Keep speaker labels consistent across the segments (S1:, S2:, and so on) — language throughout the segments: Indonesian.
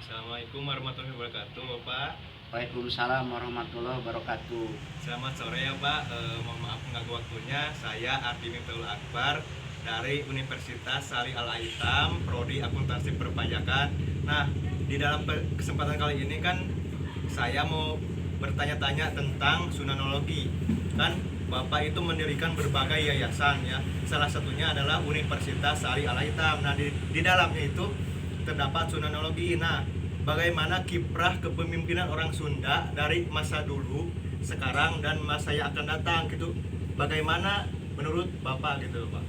S1: Assalamualaikum warahmatullahi wabarakatuh, Bapak.
S2: Waalaikumsalam warahmatullahi wabarakatuh.
S1: Selamat sore ya, Pak. Mohon maaf mengganggu waktunya. Saya Ardi Miftaul Akbar dari Universitas Sari Al Aitam, Prodi Akuntansi Perpajakan. Nah, di dalam kesempatan kali ini kan saya mau bertanya-tanya tentang sunanologi. Kan Bapak itu mendirikan berbagai yayasan ya. Salah satunya adalah Universitas Sari Al Aitam. Nah, di dalamnya itu terdapat sunanologi. Nah, bagaimana kiprah kepemimpinan orang Sunda dari masa dulu, sekarang dan masa yang akan datang gitu. Bagaimana menurut Bapak gitu, Pak?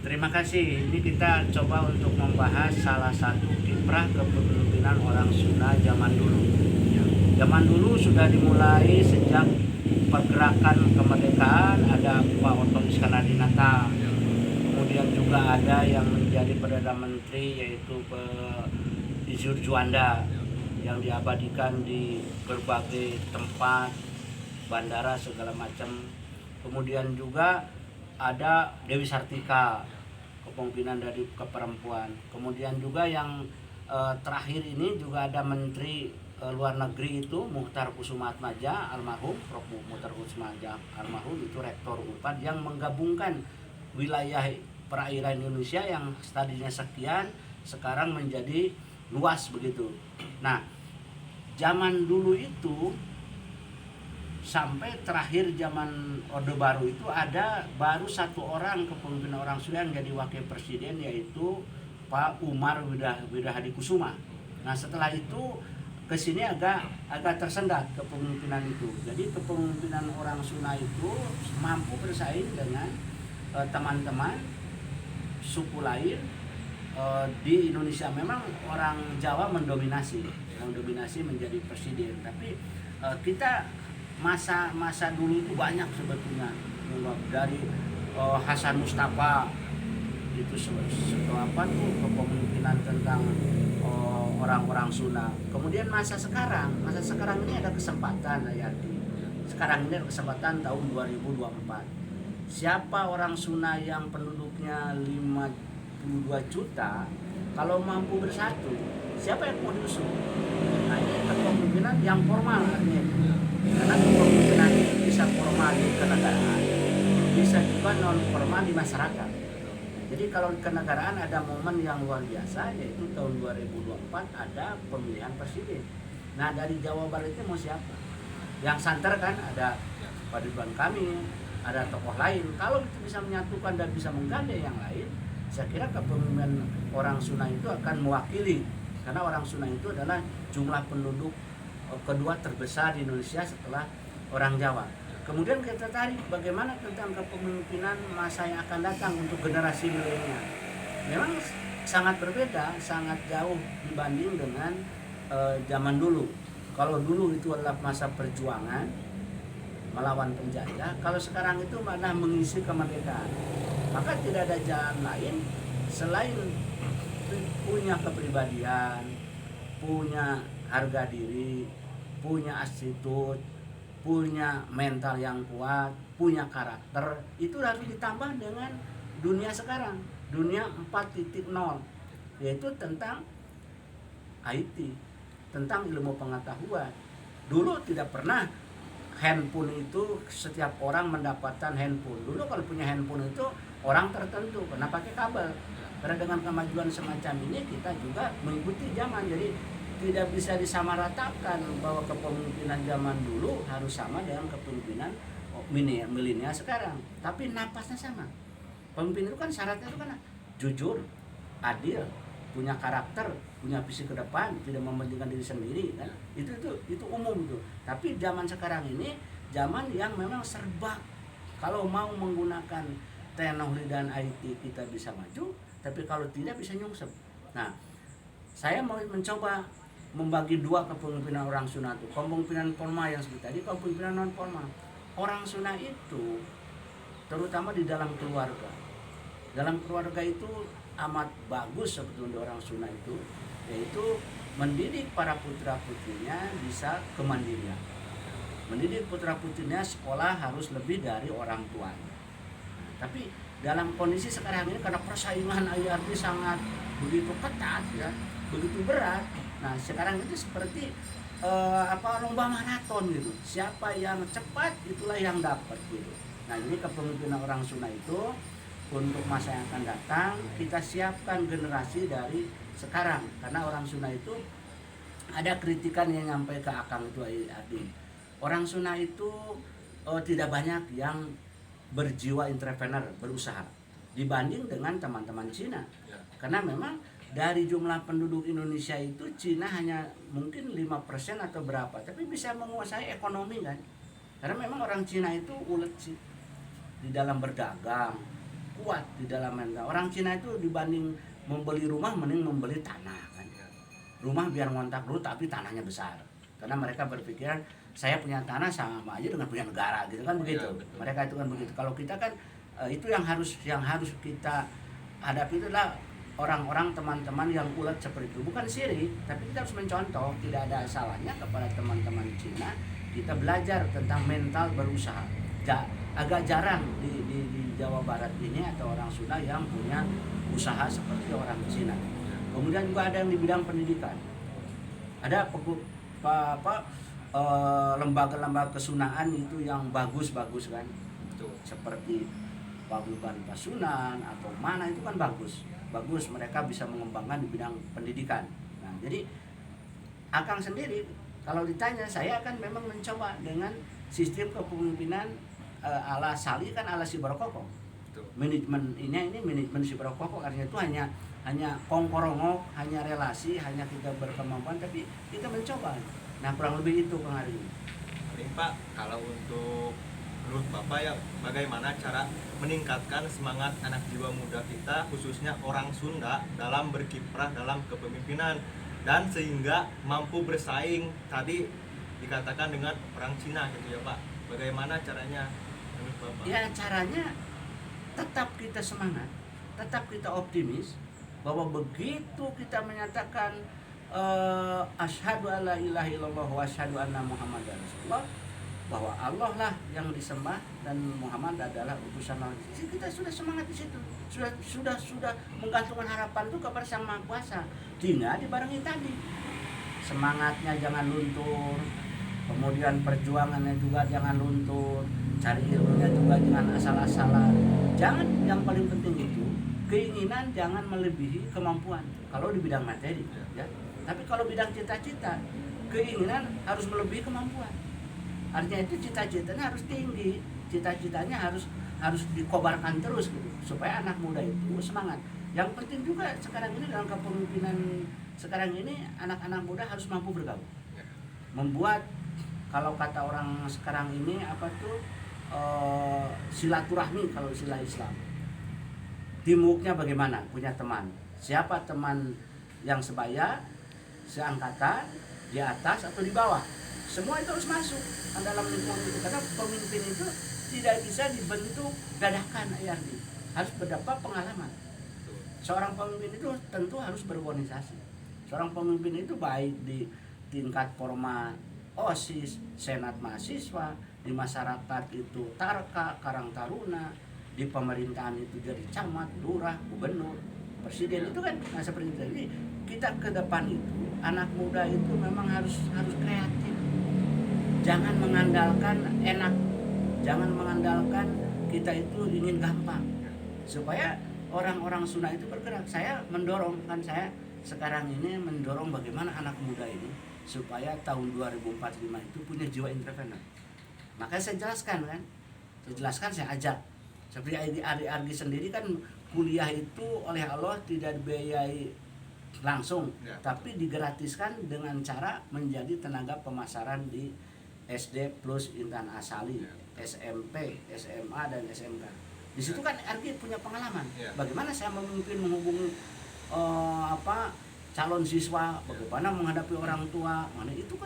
S2: Terima kasih. Ini kita coba untuk membahas salah satu kiprah kepemimpinan orang Sunda zaman dulu. Zaman dulu sudah dimulai sejak pergerakan kemerdekaan, ada Pak Otto Iskandar. Kemudian juga ada yang menjadi Perdana Menteri yaitu Iszur Juanda yang diabadikan di berbagai tempat, bandara segala macam. Kemudian juga ada Dewi Sartika, kepemimpinan dari keperempuan. Kemudian juga yang terakhir ini juga ada Menteri Luar Negeri itu Muchtar Kusumaatmadja almarhum, Prof. Muchtar Kusumaatmadja almarhum itu rektor UNPAD yang menggabungkan wilayah perairan Indonesia yang tadinya sekian sekarang menjadi luas begitu. Nah, zaman dulu itu sampai terakhir zaman Orde Baru itu ada baru satu orang kepemimpinan orang Sunda yang jadi wakil presiden yaitu Pak Umar Widahadikusuma. Nah, setelah itu ke sini agak tersendat kepemimpinan itu. Jadi kepemimpinan orang Sunda itu mampu bersaing dengan teman-teman suku lain di Indonesia. Memang orang Jawa mendominasi menjadi presiden, tapi kita masa dulu itu banyak sebetulnya dari Hasan Mustafa itu apa tuh kepemimpinan tentang orang-orang Sunda. Kemudian masa sekarang ini ada kesempatan Hayati. Sekarang ini ada kesempatan tahun 2024. Siapa orang Sunda yang penduduknya 52 juta kalau mampu bersatu, siapa yang mau diusung? Nah, ini kepemimpinan yang formal artinya. Karena kepemimpinan ini bisa formal di kenegaraan, bisa juga non formal di masyarakat. Jadi kalau di kenegaraan ada momen yang luar biasa, yaitu tahun 2024 ada pemilihan presiden. Nah, dari Jawa Barat itu mau siapa? Yang santer kan ada Pak Ridwan Kamil, ada tokoh lain. Kalau itu bisa menyatukan dan bisa menggandeng yang lain, saya kira kepemimpinan orang Sunda itu akan mewakili, karena orang Sunda itu adalah jumlah penduduk kedua terbesar di Indonesia setelah orang Jawa. Kemudian kita tarik bagaimana tentang kepemimpinan masa yang akan datang untuk generasi milenial. Memang sangat berbeda, sangat jauh dibanding dengan zaman dulu. Kalau dulu itu adalah masa perjuangan melawan penjajah, kalau sekarang itu malah mengisi kemerdekaan. Maka tidak ada jalan lain selain punya kepribadian, punya harga diri, punya attitude, punya mental yang kuat, punya karakter. Itu harus ditambah dengan dunia sekarang, dunia 4.0, yaitu tentang IT, tentang ilmu pengetahuan. Dulu tidak pernah handphone itu setiap orang mendapatkan handphone. Dulu kalau punya handphone itu orang tertentu karena pakai kabel. Karena dengan kemajuan semacam ini kita juga mengikuti zaman. Jadi tidak bisa disamaratakan bahwa kepemimpinan zaman dulu harus sama dengan kepemimpinan milenial sekarang. Tapi napasnya sama. Pemimpin itu kan syaratnya itu kan jujur, adil, punya karakter, punya visi ke depan, tidak mementingkan diri sendiri kan. Itu umum tuh. Tapi zaman sekarang ini zaman yang memang serba. Kalau mau menggunakan teknologi dan IT kita bisa maju, tapi kalau tidak bisa nyungsep. Nah, saya mau mencoba membagi dua kepemimpinan orang Sunda itu, kepemimpinan formal yang seperti tadi, kepemimpinan non formal. Orang Sunda itu terutama di dalam keluarga. Dalam keluarga itu amat bagus sebetulnya orang Sunda itu, yaitu mendidik para putra putrinya bisa kemandirian. Mendidik putra putrinya sekolah harus lebih dari orang tuanya. Tapi dalam kondisi sekarang ini karena persaingan IRT sangat begitu ketat ya, begitu berat, Nah sekarang itu seperti lomba maraton gitu. Siapa yang cepat itulah yang dapat gitu. Nah ini kepemimpinan orang Sunda itu untuk masa yang akan datang kita siapkan generasi dari sekarang, karena orang Sunda itu ada kritikan yang nyampe ke Akang itu Adi. Orang Sunda itu tidak banyak yang berjiwa entrepreneur, berusaha dibanding dengan teman-teman Cina.
S1: Ya.
S2: Karena memang dari jumlah penduduk Indonesia itu Cina hanya mungkin 5% atau berapa, tapi bisa menguasai ekonomi kan. Karena memang orang Cina itu ulet sih di dalam berdagang, kuat di dalam mental. Orang Cina itu dibanding membeli rumah mending membeli tanah kan. Rumah biar ngontrak dulu tapi tanahnya besar. Karena mereka berpikiran saya punya tanah sama aja dengan punya negara gitu kan begitu.
S1: Ya, betul.
S2: Mereka itu kan begitu. Kalau kita kan itu yang harus kita hadapi itulah orang-orang teman-teman yang ulet seperti itu. Bukan sirik, tapi kita harus mencontoh. Tidak ada salahnya kepada teman-teman Cina kita belajar tentang mental berusaha. Agak jarang di Jawa Barat ini atau orang Sunda yang punya usaha seperti orang Cina. Kemudian juga ada yang di bidang pendidikan. Ada lembaga-lembaga kesunaan itu yang bagus-bagus kan.
S1: Betul.
S2: Seperti Paguyuban Pasunan atau mana itu kan bagus. Bagus mereka bisa mengembangkan di bidang pendidikan. Nah, jadi Akang sendiri kalau ditanya saya akan memang mencoba dengan sistem kepemimpinan ala Sali kan ala si Barokoko. Manajemen ini manajemen si Barokoko artinya itu hanya kongkorongok, hanya relasi, hanya kita berkemampuan tapi kita mencoba. Nah, kurang lebih itu Kang Ari.
S1: Paling Pak, kalau untuk menurut Bapak ya bagaimana cara meningkatkan semangat anak jiwa muda kita khususnya orang Sunda dalam berkiprah dalam kepemimpinan dan sehingga mampu bersaing tadi dikatakan dengan orang Cina gitu ya Pak. Bagaimana caranya menurut Bapak?
S2: Ya caranya tetap kita semangat, tetap kita optimis bahwa begitu kita menyatakan asyhadu alla ilaha illallah wa asyhadu anna muhammadar rasulullah, bahwa Allah lah yang disembah dan Muhammad adalah utusan Allah. Kita sudah semangat di situ. Sudah menggantungkan harapan itu kepada Sang Maha Kuasa. Tinggal dibarengi tadi. Semangatnya jangan luntur. Kemudian perjuangannya juga jangan luntur. Cari ilmunya juga jangan asal-asalan. Jangan, yang paling penting itu keinginan jangan melebihi kemampuan. Kalau di bidang materi, ya. Tapi kalau bidang cita-cita, keinginan harus melebihi kemampuan. Artinya itu cita-citanya harus tinggi, cita-citanya harus dikobarkan terus gitu, supaya anak muda itu semangat. Yang penting juga sekarang ini dalam kepemimpinan sekarang ini anak-anak muda harus mampu bergaul, membuat kalau kata orang sekarang ini apa tuh silaturahmi kalau istilah Islam. Teamworknya bagaimana? Punya teman. Siapa teman yang sebaya, seangkatan, di atas atau di bawah? Semua itu harus masuk ke dalam lingkungan itu, karena pemimpin itu tidak bisa dibentuk dadakan Ayardi, harus berdapat pengalaman. Seorang pemimpin itu tentu harus berorganisasi. Seorang pemimpin itu baik di tingkat formal OSIS, senat mahasiswa, di masyarakat itu Tarka, Karang Taruna, di pemerintahan itu jadi camat, lurah, gubernur, presiden itu kan. Nah seperti itu. Jadi kita ke depan itu anak muda itu memang harus kreatif. Jangan mengandalkan enak, jangan mengandalkan kita itu ingin gampang, supaya orang-orang Sunda itu bergerak. Saya mendorong, kan saya sekarang ini mendorong bagaimana anak muda ini supaya tahun 2045 itu punya jiwa entrepreneur. Makanya saya jelaskan, saya ajak. Seperti Argi sendiri kan kuliah itu oleh Allah tidak dibiayai langsung, ya, tapi digratiskan dengan cara menjadi tenaga pemasaran di SD plus Intan Asali, SMP, SMA dan SMK. Di situ kan Argi punya pengalaman. Bagaimana saya memimpin, menghubungi calon siswa, bagaimana menghadapi orang tua. Mana itu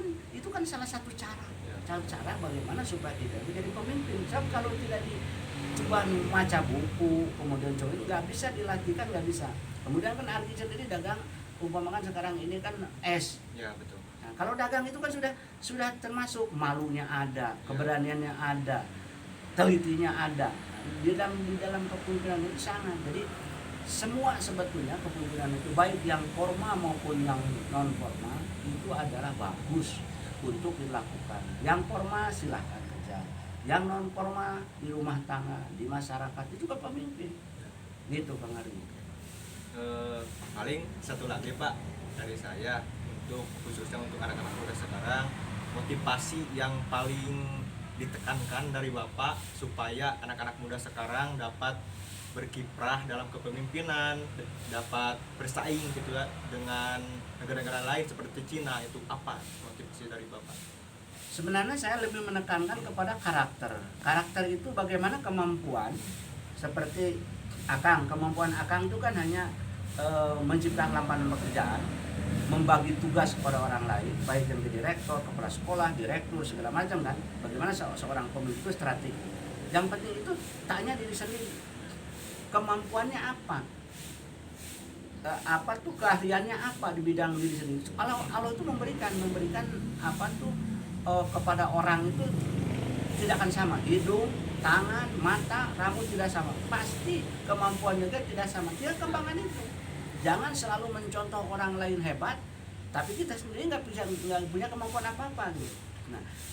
S2: kan salah satu cara bagaimana supaya kita menjadi pemimpin. Sebab kalau tidak coba baca buku, kemudian coba nggak bisa dilatihkan, nggak bisa. Kemudian kan Argi sendiri dagang, umpamakan sekarang ini kan es. Ya betul. Nah, kalau dagang itu kan sudah termasuk malunya ada, keberaniannya ada, telitinya ada. Di dalam kepemimpinan itu sangat. Jadi semua sebetulnya kepemimpinan itu baik yang formal maupun yang non formal itu adalah bagus untuk dilakukan. Yang formal silahkan kerja, yang non formal di rumah tangga, di masyarakat itu kepemimpin. Gitu Kang Ari.
S1: Paling satu lagi Pak dari saya untuk khususnya untuk anak-anak muda sekarang, motivasi yang paling ditekankan dari Bapak supaya anak-anak muda sekarang dapat berkiprah dalam kepemimpinan, dapat bersaing gitu ya dengan negara-negara lain seperti Cina, itu apa motivasi dari Bapak?
S2: Sebenarnya saya lebih menekankan kepada karakter. Karakter itu bagaimana kemampuan, seperti Akang, kemampuan Akang itu kan hanya menciptakan lapangan pekerjaan, membagi tugas kepada orang lain, baik yang di direktur, kepala sekolah, direktur, segala macam kan. Bagaimana seorang pemimpin itu strategi. Yang penting itu tanya diri sendiri, kemampuannya apa, apa tuh keahliannya apa di bidang diri sendiri. Allah itu memberikan apa tuh kepada orang itu tidak akan sama. Hidung, tangan, mata, rambut tidak sama. Pasti kemampuan juga tidak sama. Dia kembangan itu. Jangan selalu mencontoh orang lain hebat, tapi kita sendiri nggak punya kemampuan apa-apa gitu.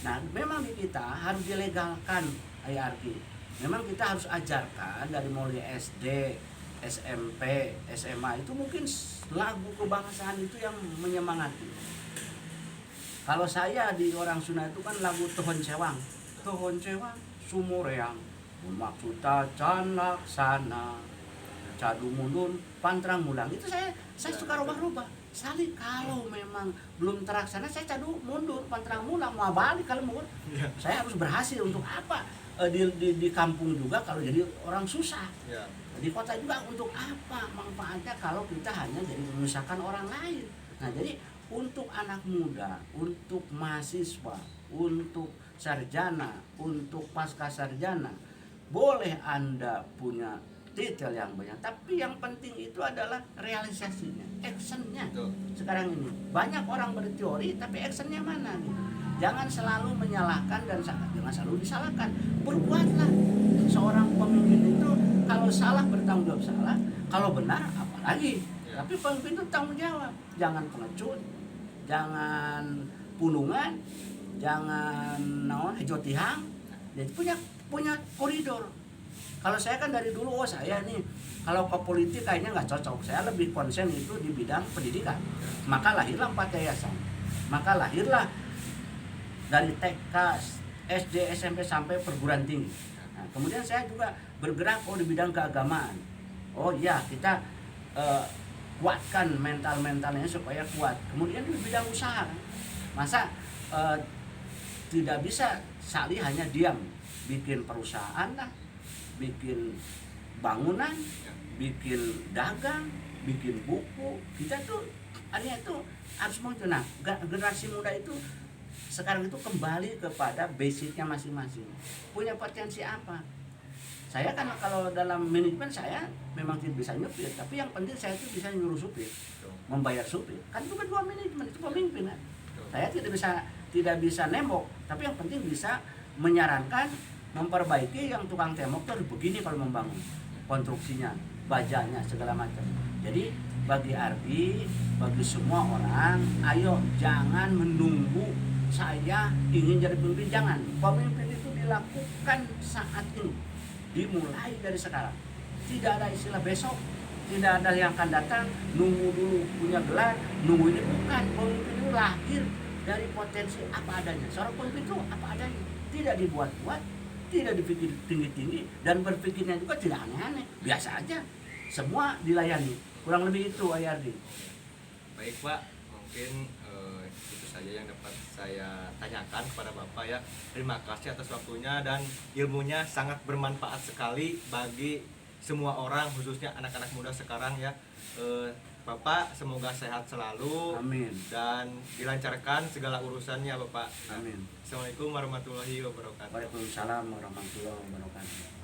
S2: Nah, memang di kita harus dilegalkan IRQ. Memang kita harus ajarkan dari mulai SD, SMP, SMA itu mungkin lagu kebangsaan itu yang menyemangati. Kalau saya di orang Sunda itu kan lagu Tohon Cewang, Sumureang, maksudnya can laksana, cadu mundur, pantrang mulang. Itu saya suka rubah-rubah. Sekali kalau memang belum terlaksana, saya cadu mundur, pantrang mulang, mau balik kalau mau. Saya harus berhasil untuk apa? Di kampung juga kalau jadi orang susah. Di kota juga untuk apa manfaatnya kalau kita hanya jadi menyusahkan orang lain. Nah, jadi untuk anak muda, untuk mahasiswa, untuk sarjana, untuk pasca sarjana, boleh Anda punya detail yang banyak, tapi yang penting itu adalah realisasinya, actionnya. Sekarang ini banyak orang berteori, tapi actionnya mana gitu. Jangan selalu menyalahkan dan jangan selalu disalahkan. Berbuatlah. Seorang pemimpin itu kalau salah bertanggung jawab salah, kalau benar apalagi. Tapi pemimpin itu tanggung jawab. Jangan pengecut, jangan punungan, jangan hijau tihang. Jadi punya koridor. Kalau saya kan dari dulu, saya nih kalau ke politik kayaknya nggak cocok. Saya lebih konsen itu di bidang pendidikan. Maka lahirlah 4 yayasan. Maka lahirlah dari TK, SD, SMP sampai perguruan tinggi. Nah, kemudian saya juga bergerak di bidang keagamaan. Oh iya, kita kuatkan mentalnya supaya kuat. Kemudian di bidang usaha, masa tidak bisa Sali hanya diam, bikin perusahaan lah, bikin bangunan, bikin dagang, bikin buku. Kita tuh artinya itu harus muncul. Nah, generasi muda itu sekarang itu kembali kepada basicnya masing-masing. Punya potensi apa? Saya kan kalau dalam manajemen saya memang tidak bisa nyupir, tapi yang penting saya itu bisa nyuruh supir, membayar supir. Kan itu kedua manajemen, itu pemimpin kan. Saya tidak bisa nembok, tapi yang penting bisa menyarankan, memperbaiki yang tukang tembok itu harus begini kalau membangun konstruksinya, bajanya, segala macam. Jadi bagi Ardi, bagi semua orang, ayo jangan menunggu saya ingin jadi pemimpin. Jangan. Pemimpin itu dilakukan saat ini, dimulai dari sekarang. Tidak ada istilah besok, tidak ada yang akan datang nunggu dulu punya gelar, nunggu ini. Bukan. Pemimpin itu lahir dari potensi apa adanya. Seorang pemimpin itu apa adanya, tidak dibuat-buat, tidak dipikir tinggi-tinggi, dan berpikirnya juga tidak aneh-aneh, biasa aja, semua dilayani. Kurang lebih itu Ayardi.
S1: Baik Pak, mungkin itu saja yang dapat saya tanyakan kepada Bapak ya. Terima kasih atas waktunya dan ilmunya sangat bermanfaat sekali bagi semua orang, khususnya anak-anak muda sekarang ya. Bapak semoga sehat selalu.
S2: Amin.
S1: Dan dilancarkan segala urusannya Bapak.
S2: Amin.
S1: Assalamualaikum warahmatullahi wabarakatuh.
S2: Waalaikumsalam warahmatullahi wabarakatuh.